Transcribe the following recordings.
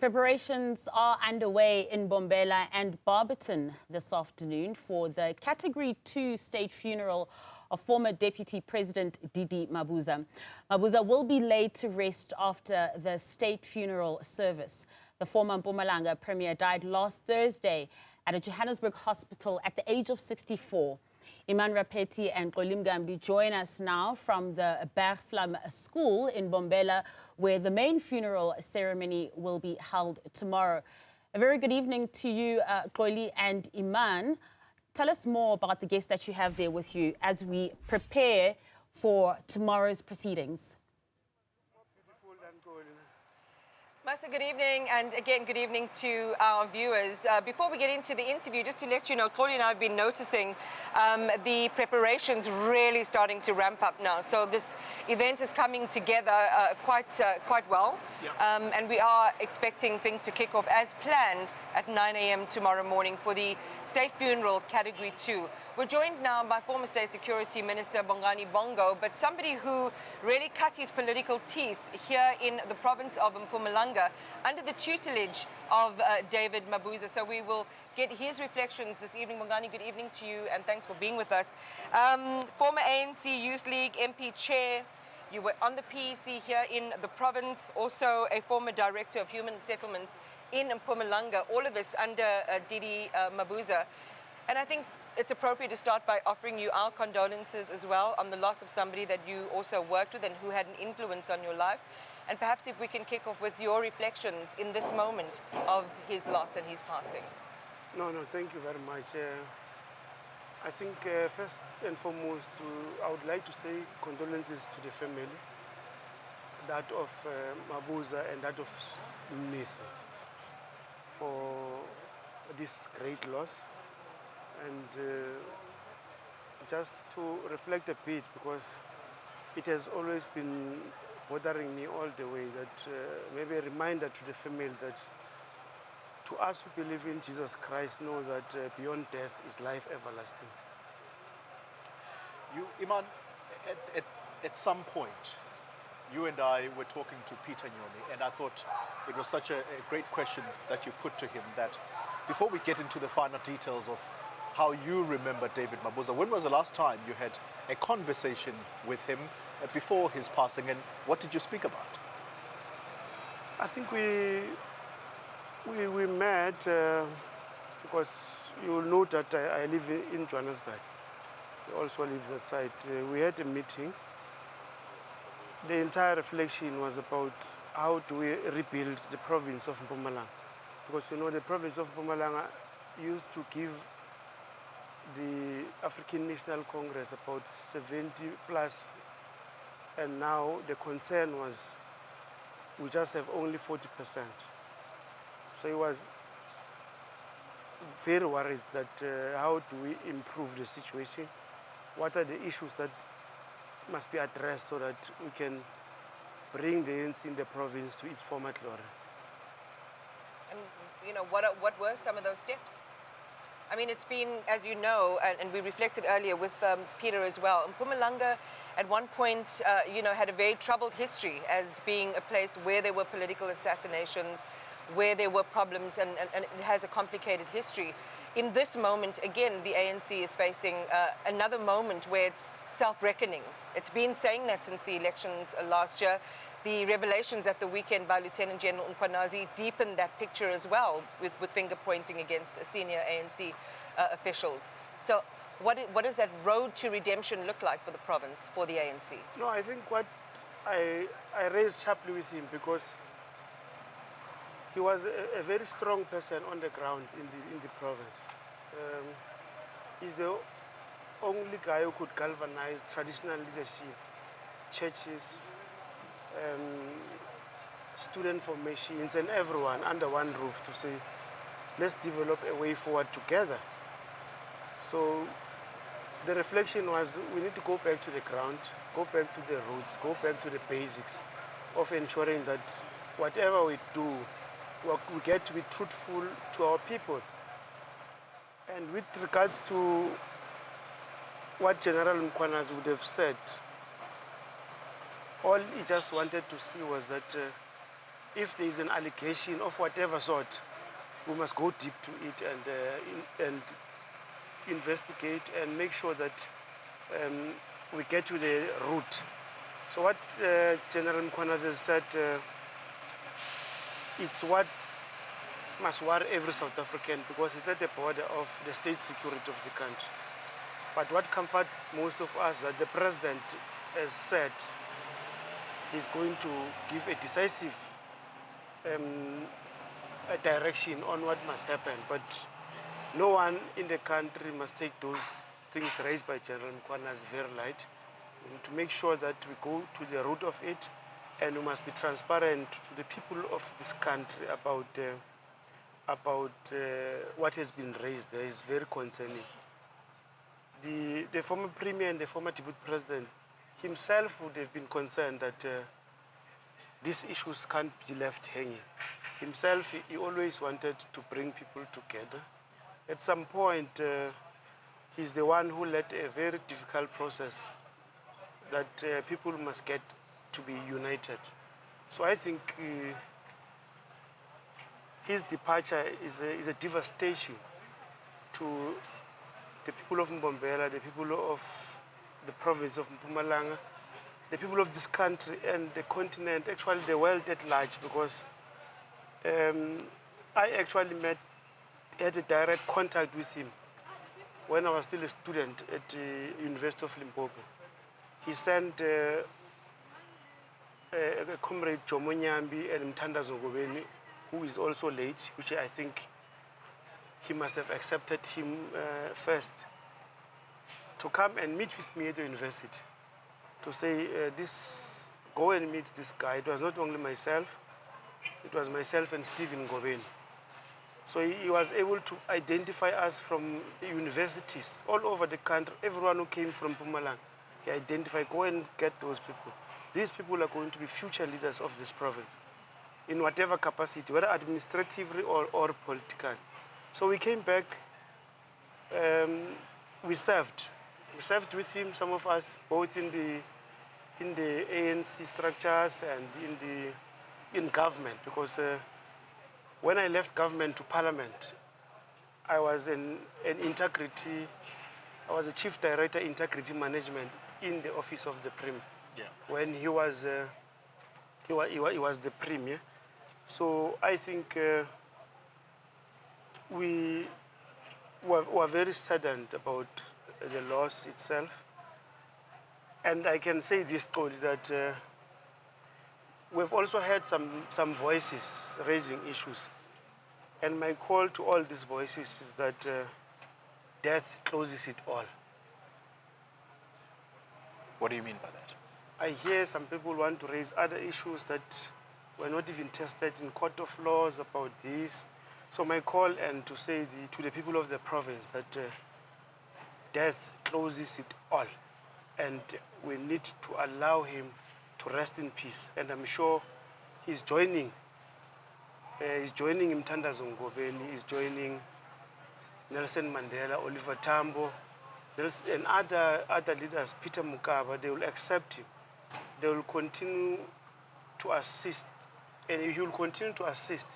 Preparations are underway in Bombela and Barberton this afternoon for the Category 2 state funeral of former Deputy President David Mabuza. Mabuza will be laid to rest after the state funeral service. The former Mpumalanga Premier died last Thursday at a Johannesburg hospital at the age of 64. Iman Rapeti and Qolim Gambi join us now from the Bergvlam School in Bombela, where the main funeral ceremony will be held tomorrow. A very good evening to you, Qoli and Iman. Tell us more about the guests that you have there with you as we prepare for tomorrow's proceedings. Master, good evening, and again, good evening to our viewers. Before we get into the interview, just to let you know, Claudia and I have been noticing the preparations really starting to ramp up now. So this event is coming together quite well, and we are expecting things to kick off as planned at 9 a.m. tomorrow morning for the state funeral Category 2. We're joined now by former State Security Minister Bongani Bongo, but somebody who really cut his political teeth here in the province of Mpumalanga under the tutelage of David Mabuza. So we will get his reflections this evening. Bongani, good evening to you, and thanks for being with us. Former ANC Youth League MP Chair, you were on the PEC here in the province, also a former Director of Human Settlements in Mpumalanga, all of us under David Mabuza. And I think it's appropriate to start by offering you our condolences as well on the loss of somebody that you also worked with and who had an influence on your life. And perhaps if we can kick off with your reflections in this moment of his loss and his passing. No, thank you very much. I think first and foremost, I would like to say condolences to the family, that of Mabuza and that of Nisi, for this great loss. And just to reflect a bit, because it has always been bothering me all the way, that maybe a reminder to the family that to us who believe in Jesus Christ know that beyond death is life everlasting. Iman, at some point, you and I were talking to Peter Nyoni, and I thought it was such a great question that you put to him, that before we get into the finer details of how you remember David Mabuza, when was the last time you had a conversation with him before his passing, and what did you speak about? I think we met because you will note that I live in Johannesburg. He also lives that side. We had a meeting. The entire reflection was about how do we rebuild the province of Mpumalanga, because you know the province of Mpumalanga used to give the African National Congress about 70 plus, and now the concern was we just have only 40%. So he was very worried that how do we improve the situation, what are the issues that must be addressed so that we can bring the ANC in the province to its former glory. And you know, what were some of those steps? I mean, it's been, as you know, and we reflected earlier with Peter as well, Mpumalanga at one point, had a very troubled history as being a place where there were political assassinations, where there were problems, and it has a complicated history. In this moment, again, the ANC is facing another moment where it's self-reckoning. It's been saying that since the elections last year. The revelations at the weekend by Lieutenant General Muanas deepened that picture as well, with finger pointing against senior ANC officials. So what does that road to redemption look like for the province, for the ANC? No, I think what I raised sharply with him, because he was a very strong person on the ground in the province. He's the only guy who could galvanize traditional leadership, churches, student formations, and everyone under one roof to say, let's develop a way forward together. So the reflection was, we need to go back to the ground, go back to the roots, go back to the basics of ensuring that whatever we do, we get to be truthful to our people. And with regards to what General Muanas would have said, all he just wanted to see was that if there is an allegation of whatever sort, we must go deep to it and investigate and make sure that we get to the root. So what General Muanas has said, it's what must worry every South African, because it's at the border of the state security of the country. But what comforts most of us is that the president has said he's going to give a decisive a direction on what must happen. But no one in the country must take those things raised by General Muanas very light. We need to make sure that we go to the root of it, and we must be transparent to the people of this country about what has been raised there. Is very concerning. The former premier and the former deputy president himself would have been concerned that these issues can't be left hanging. Himself, he always wanted to bring people together. At some point, he's the one who led a very difficult process that people must get to be united. So I think his departure is a devastation to the people of Mbombela, the people of the province of Mpumalanga, the people of this country and the continent, actually the world at large, because I actually had a direct contact with him when I was still a student at the University of Limpopo. He sent a comrade Jomo Nyambi and Mthandazo Ngobeni, who is also late, which I think he must have accepted him first, to come and meet with me at the university, to say, go and meet this guy. It was not only myself, it was myself and Stephen Ngobeni. So he was able to identify us from universities all over the country. Everyone who came from Mpumalanga, he identified, go and get those people. These people are going to be future leaders of this province, in whatever capacity, whether administratively or political. So we came back, we served. We served with him, some of us, both in the ANC structures and in government, because when I left government to parliament, I was an integrity, I was the chief director integrity management in the office of the Premier. Yeah. When he was the Premier. So I think we were very saddened about the loss itself. And I can say this story that we've also had some voices raising issues. And my call to all these voices is that death closes it all. What do you mean by that? I hear some people want to raise other issues that were not even tested in court of laws about this. So my call and to say to the people of the province that death closes it all. And we need to allow him to rest in peace. And I'm sure he's joining Mthandazo Ngobeni, he's joining Nelson Mandela, Oliver Tambo, and other leaders, Peter Mukaba. They will accept him. They will continue to assist, and he will continue to assist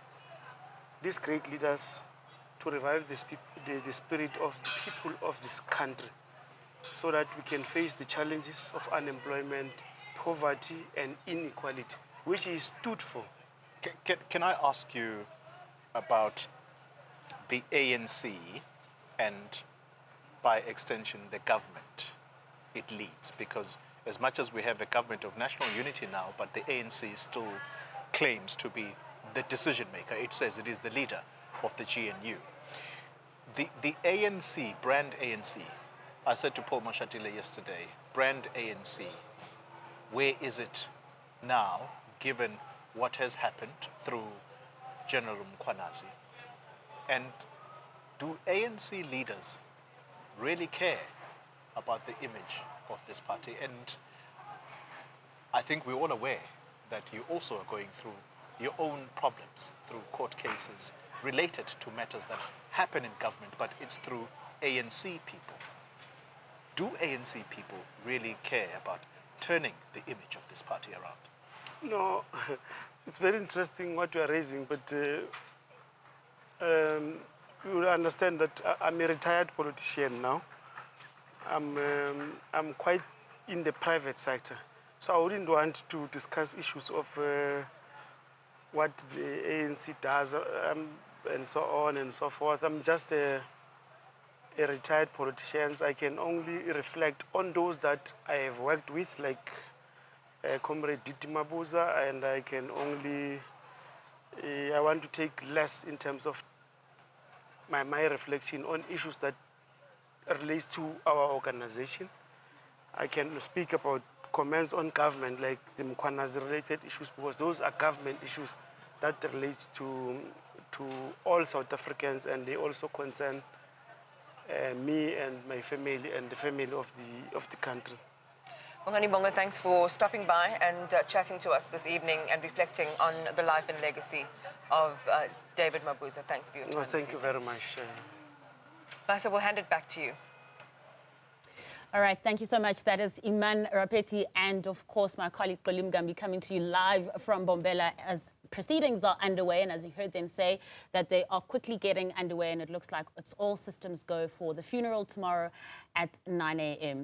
these great leaders to revive the spirit of the people of this country, so that we can face the challenges of unemployment, poverty, and inequality, which he stood for. Can I ask you about the ANC and, by extension, the government it leads? Because as much as we have a government of national unity now, but the ANC still claims to be the decision maker. It says it is the leader of the GNU. The ANC, brand ANC, I said to Paul Mashatile yesterday, brand ANC, where is it now, given what has happened through General Muanas? And do ANC leaders really care about the image of this party? And I think we're all aware that you also are going through your own problems through court cases related to matters that happen in government, but it's through ANC people. Do ANC people really care about turning the image of this party around? No, it's very interesting what you are raising, but you will understand that I'm a retired politician now. I'm quite in the private sector, so I wouldn't want to discuss issues of what the ANC does and so on and so forth. I'm just a retired politician. I can only reflect on those that I have worked with, like Comrade David Mabuza, and I can only, I want to take less in terms of my reflection on issues that relates to our organization. I can speak about comments on government, like the Muanas related issues, because those are government issues that relate to all South Africans, and they also concern me and my family and the family of the country. Bongani Bongo, thanks for stopping by and chatting to us this evening and reflecting on the life and legacy of David Mabuza. Thanks for your time. Thank you very much. Masa, we'll hand it back to you. All right, thank you so much. That is Iman Rapeti and, of course, my colleague Golim Gambi coming to you live from Mbombela as proceedings are underway. And as you heard them say, that they are quickly getting underway, and it looks like it's all systems go for the funeral tomorrow at 9 a.m.